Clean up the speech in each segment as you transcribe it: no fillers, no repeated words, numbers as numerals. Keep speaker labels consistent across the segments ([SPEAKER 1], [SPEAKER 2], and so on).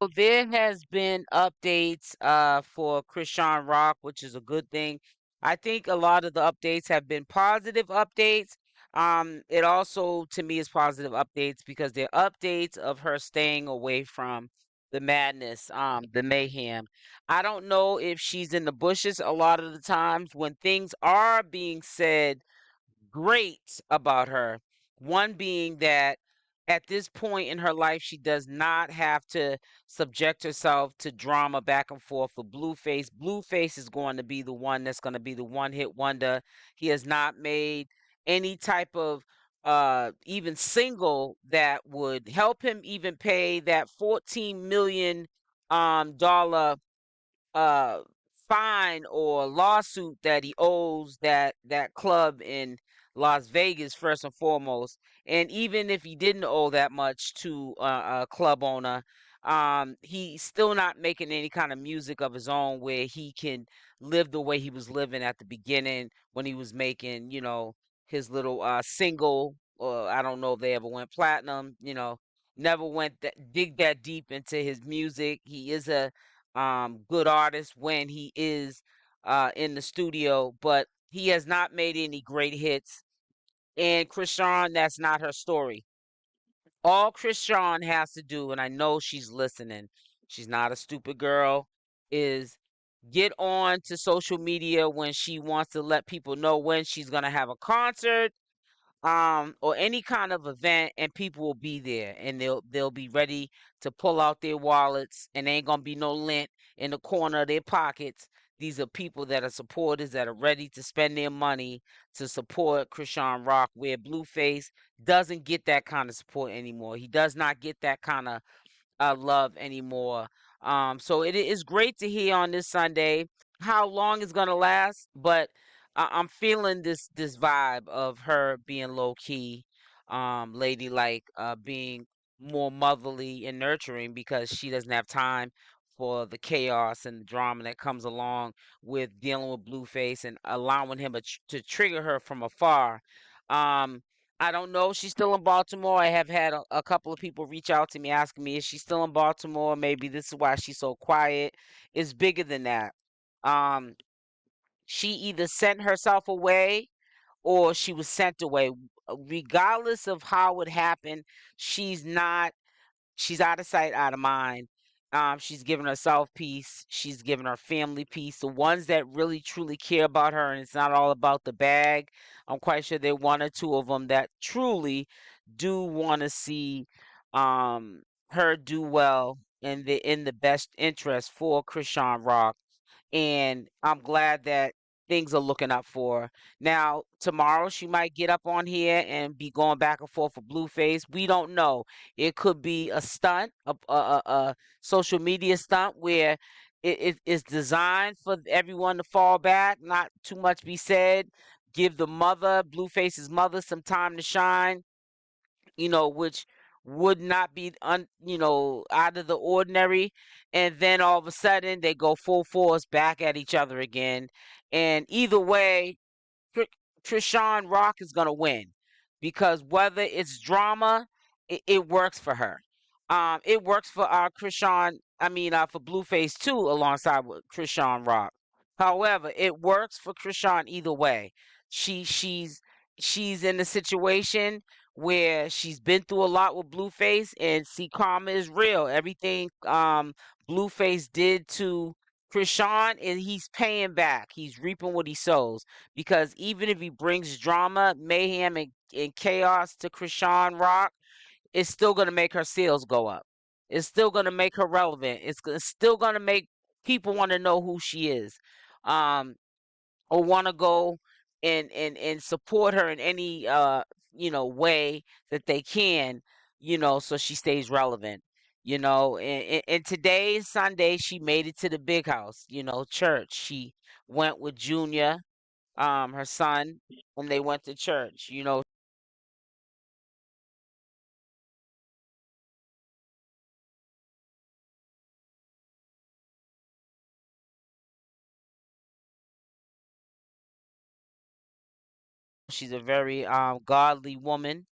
[SPEAKER 1] There has been updates for Chrisean Rock, which is a good thing. I think a lot of the updates have been positive updates. It also to me is positive updates because they're updates of her staying away from the madness, the mayhem. I don't know if she's in the bushes a lot of the times when things are being said great about her. One being that at this point in her life, she does not have to subject herself to drama back and forth with Blueface. Blueface is going to be the one that's going to be the one hit wonder. He has not made any type of even single that would help him even pay that 14 million dollar uh fine or lawsuit that he owes that club in Las Vegas first and foremost. And even if he didn't owe that much to a club owner, he's still not making any kind of music of his own where he can live the way he was living at the beginning when he was making, his little single, or I don't know if they ever went platinum, never went dig that deep into his music. He is a good artist when he is in the studio, but he has not made any great hits. And Chrisean, that's not her story. All Chrisean has to do, and I know she's listening, she's not a stupid girl, is get on to social media when she wants to let people know when she's going to have a concert, or any kind of event, and people will be there and they'll be ready to pull out their wallets, and there ain't gonna be no lint in the corner of their pockets. These are people that are supporters that are ready to spend their money to support Chrisean Rock, where Blueface doesn't get that kind of support anymore. He does not get that kind of love anymore. So it is great to hear on this Sunday. How long it's gonna last, but I'm feeling this vibe of her being low key, ladylike, being more motherly and nurturing because she doesn't have time for the chaos and the drama that comes along with dealing with Blueface and allowing him to trigger her from afar. Um, I don't know if she's still in Baltimore. I have had a couple of people reach out to me asking me, is she still in Baltimore? Maybe this is why she's so quiet. It's bigger than that. Um, she either sent herself away or she was sent away. Regardless of how it happened, she's not she's out of sight, out of mind. She's giving herself peace. She's giving her family peace. The ones that really truly care about her, and it's not all about the bag. I'm quite sure there are one or two of them that truly do want to see um, her do well in the best interest for Chrisean Rock, and I'm glad that things are looking up for her. Now, tomorrow she might get up on here and be going back and forth with Blueface. We don't know. It could be a stunt, a social media stunt where it is designed for everyone to fall back. Not too much be said. Give the mother, Blueface's mother, some time to shine, which would not be out of the ordinary. And then all of a sudden they go full force back at each other again. And either way, Tr- Trishawn Rock is gonna win because whether it's drama, it works for her. It works for Krishan. I mean, for Blueface too, alongside with Krishan Rock. However, it works for Krishan either way. She's in a situation where she's been through a lot with Blueface, and see, karma is real. Everything Blueface did to Krishan, and he's paying back. He's reaping what he sows, because even if he brings drama, mayhem, and chaos to Krishan Rock, it's still going to make her sales go up. It's still going to make her relevant. It's still going to make people want to know who she is, um, or want to go and support her in any way that they can, so she stays relevant. And today is Sunday. She made it to the big house, church. She went with Junior, her son, and they went to church. She's a very godly woman.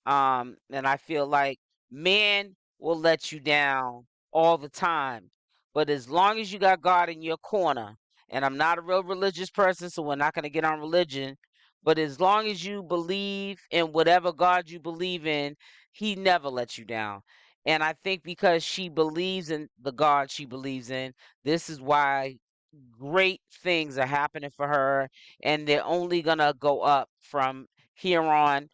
[SPEAKER 1] And I feel like men will let you down all the time. But as long as you got God in your corner, and I'm not a real religious person, so we're not going to get on religion, but as long as you believe in whatever God you believe in, He never lets you down. And I think because she believes in the God she believes in, this is why great things are happening for her, and they're only going to go up from here on.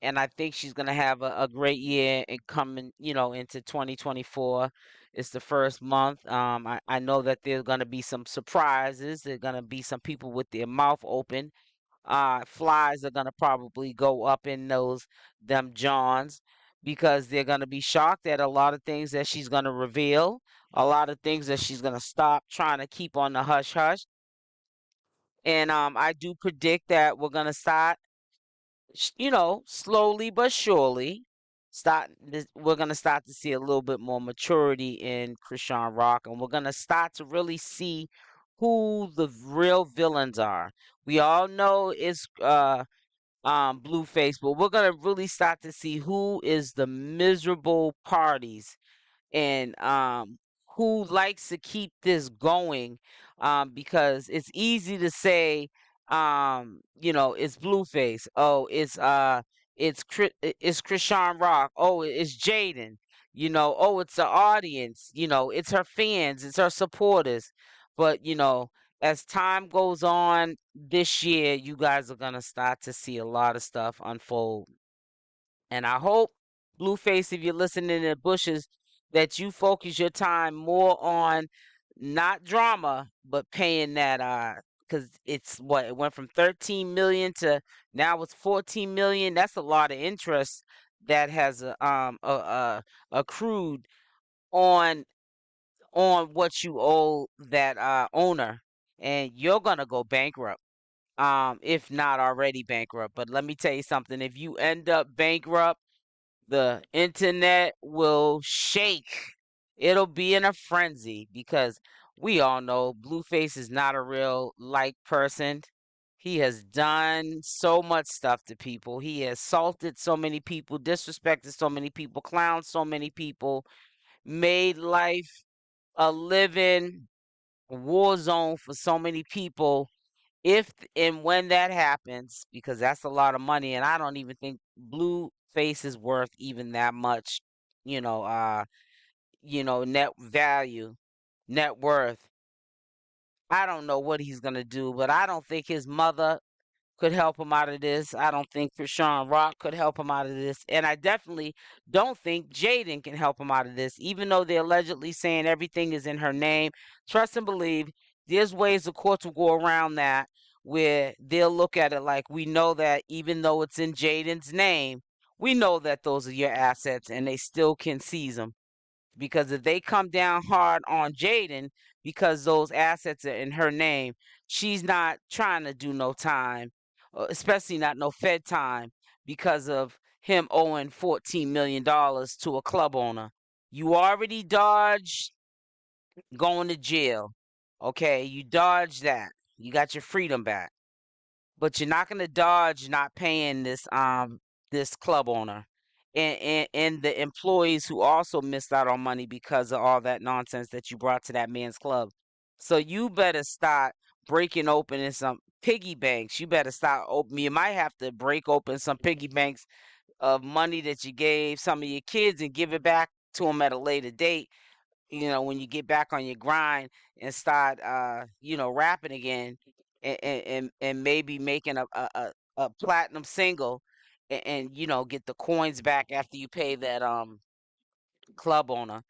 [SPEAKER 1] And I think she's going to have a great year and coming, into 2024. It's the first month. I know that there's going to be some surprises. There's going to be some people with their mouth open. Flies are going to probably go up in them Johns, because they're going to be shocked at a lot of things that she's going to reveal, a lot of things that she's going to stop trying to keep on the hush hush. And I do predict that we're going to start, slowly but surely, we're going to start to see a little bit more maturity in Chrisean Rock, and we're going to start to really see who the real villains are. We all know it's Blueface, but we're going to really start to see who is the miserable parties, and who likes to keep this going, because it's easy to say, it's Blueface, oh, it's Chrisean Rock, oh, it's Jaidyn, oh, it's the audience, it's her fans, it's her supporters. But as time goes on this year, you guys are going to start to see a lot of stuff unfold. And I hope, Blueface, if you're listening in the bushes, that you focus your time more on not drama, but paying that, because it's what, it went from 13 million to now it's 14 million. That's a lot of interest that has accrued on what you owe that owner, and you're gonna go bankrupt, if not already bankrupt. But let me tell you something, if you end up bankrupt, the internet will shake. It'll be in a frenzy, because we all know Blueface is not a real like person. He has done so much stuff to people. He has assaulted so many people, disrespected so many people, clowned so many people, made life a living war zone for so many people. If and when that happens, because that's a lot of money, and I don't even think Blueface is worth even that much, you know, uh, net value, net worth. I don't know what he's gonna do, but I don't think his mother could help him out of this. I don't think Chrisean Rock could help him out of this. And I definitely don't think Jaidyn can help him out of this, even though they're allegedly saying everything is in her name. Trust and believe, there's ways the courts will go around that, where they'll look at it like, we know that even though it's in Jaden's name, we know that those are your assets, and they still can seize them. Because if they come down hard on Jaidyn because those assets are in her name, she's not trying to do no time, especially not no Fed time, because of him owing $14 million to a club owner. You already dodged going to jail. Okay, you dodged that. You got your freedom back. But you're not gonna dodge not paying this club owner, and the employees who also missed out on money because of all that nonsense that you brought to that man's club. So you better start breaking open in some piggy banks. You better start open. You might have to break open some piggy banks of money that you gave some of your kids and give it back to them at a later date, when you get back on your grind and start, rapping again, and maybe making a platinum single, and get the coins back after you pay that club owner.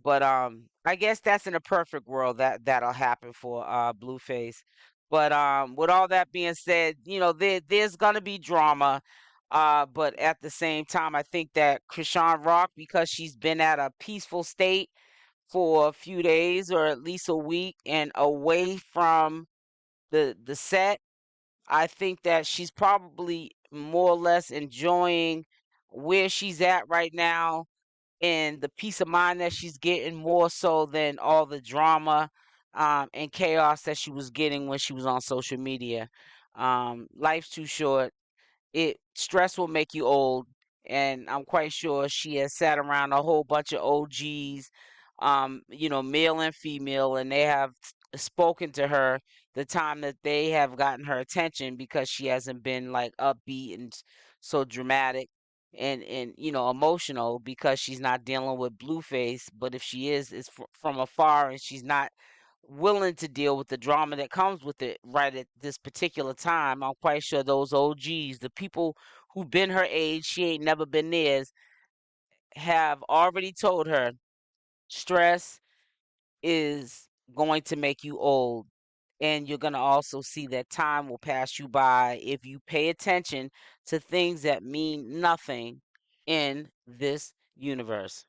[SPEAKER 1] But I guess that's in a perfect world that'll happen for Blueface. But with all that being said, there's gonna be drama. But at the same time, I think that Chrisean Rock, because she's been at a peaceful state for a few days or at least a week and away from the set, I think that she's probably more or less enjoying where she's at right now, and the peace of mind that she's getting, more so than all the drama and chaos that she was getting when she was on social media. Life's too short. Stress will make you old, and I'm quite sure she has sat around a whole bunch of OGs, male and female, and they have spoken to her the time that they have gotten her attention because she hasn't been like upbeat and so dramatic and emotional because she's not dealing with Blueface. But if she is, it's from afar, and she's not willing to deal with the drama that comes with it right at this particular time. I'm quite sure those OGs, the people who've been her age, she ain't never been theirs, have already told her stress is going to make you old. And you're going to also see that time will pass you by if you pay attention to things that mean nothing in this universe.